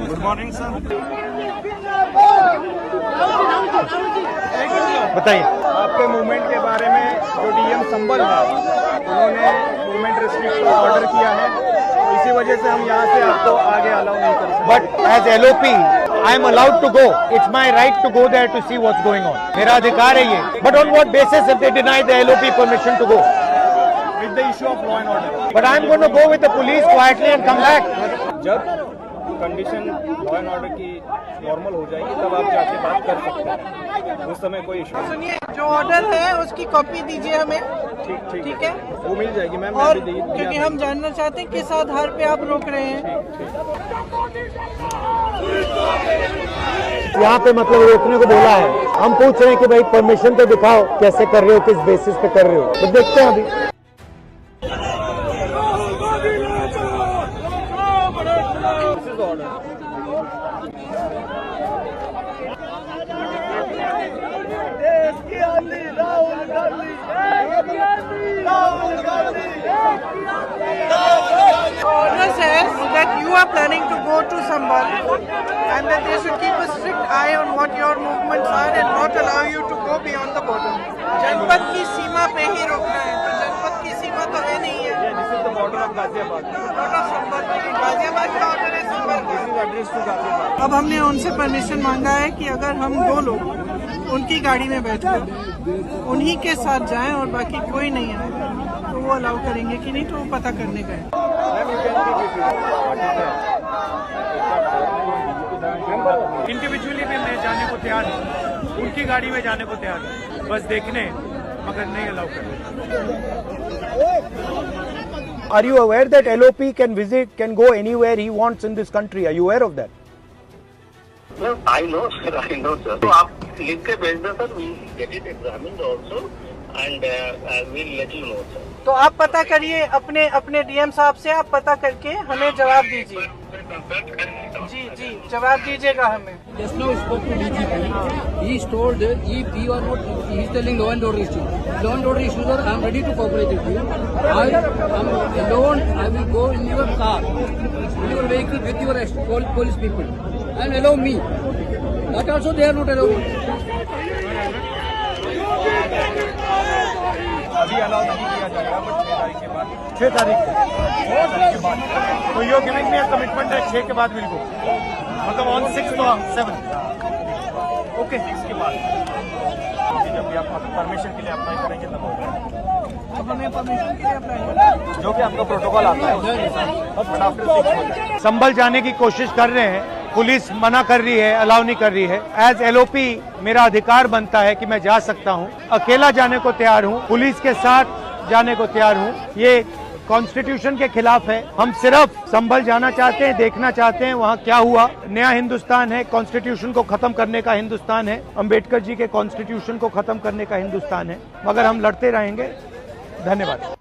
Good morning sir. बताइए आपके movement के बारे में जो डीएम संबल है उन्होंने मूवमेंट रिस्ट्रिक्ट का ऑर्डर किया है, तो इसी वजह से हम यहाँ से आपको आगे अलाउ नहीं कर सकते। But as LOP I am allowed to go, it's my right to go there to see what's going on, मेरा अधिकार है ये। But on what basis if they deny the LOP permission to go? With the issue of law and order. But I am going to go with the police quietly and come back. जब condition law and order की normal हो जाएगी तब आप जाके बात कर सकते हैं, उस समय कोई इशू नहीं। सुनिए, जो ऑर्डर है उसकी कॉपी दीजिए हमें। ठीक है, वो मिल जाएगी मैम। और क्योंकि हम जानना चाहते हैं किस आधार पे आप रोक रहे हैं। यहाँ पे मतलब रोकने को बोला है, हम पूछ रहे हैं कि भाई परमिशन तो दिखाओ, कैसे कर रहे हो, किस बेसिस पे कर रहे हो, तो देखते हैं अभी। Order says that you are planning to go to Sambal and that they should keep a strict eye on what your movements are and not allow you to go beyond the border. जनपद की सीमा पे ही रोकना है, तो जनपद की सीमा तो है नहीं है। This is the border of Ghaziabad. Border Sambhal, Ghaziabad का ऑर्डर है संबल का। This is address to Ghaziabad. अब हमने उनसे परमिशन मांगा है कि अगर हम 2 लोग उनकी गाड़ी में बैठकर उन्हीं के साथ जाएं और बाकी कोई नहीं आए तो वो अलाउ करेंगे कि नहीं, तो वो पता करने गए। इंडिविजुअली भी मैं जाने को तैयार हूँ, उनकी गाड़ी में जाने को तैयार हूँ, बस देखने मगर नहीं अलाउ करने। Are you aware that LOP can go anywhere he wants in this country? Are you aware of that? No, I know, sir. I know, sir. तो आप लिख के भेज दो sir, we get it examined also and we'll let you know, sir. तो आप पता करिए अपने डीएम साहब से, आप पता करके हमें जवाब दीजिए। जी जवाब दीजिएगा हमें। Just now spoke to DGP. He is told if you are not, he is telling law and order issues. Law and order issues are, I am ready to cooperate with you. I am alone. I will go in your car, in your vehicle with your police people, and allow me. That also they are not allowing. अभी allow नहीं किया जाएगा, but 6 तारीख के बाद। 6 तारीख के बाद। तो you giving me a commitment है 6 के बाद विल गो, मतलब ऑन 6 to 7। ओके, 6 के बाद जब भी आप परमिशन के लिए अप्लाई करेंगे तब होगा। अब हमें परमिशन के लिए अप्लाई करना, जो कि आपका प्रोटोकॉल आता है। संभल जाने की कोशिश कर रहे हैं, पुलिस मना कर रही है, अलाउ नहीं कर रही है। एज LOP मेरा अधिकार बनता है कि मैं जा सकता हूं, अकेला जाने को तैयार हूं, पुलिस के साथ जाने को तैयार हूं। ये कॉन्स्टिट्यूशन के खिलाफ है। हम सिर्फ संभल जाना चाहते हैं, देखना चाहते हैं वहां क्या हुआ। नया हिंदुस्तान है, कॉन्स्टिट्यूशन को खत्म करने का हिंदुस्तान है, अंबेडकर जी के कॉन्स्टिट्यूशन को खत्म करने का हिंदुस्तान है, मगर हम लड़ते रहेंगे। धन्यवाद।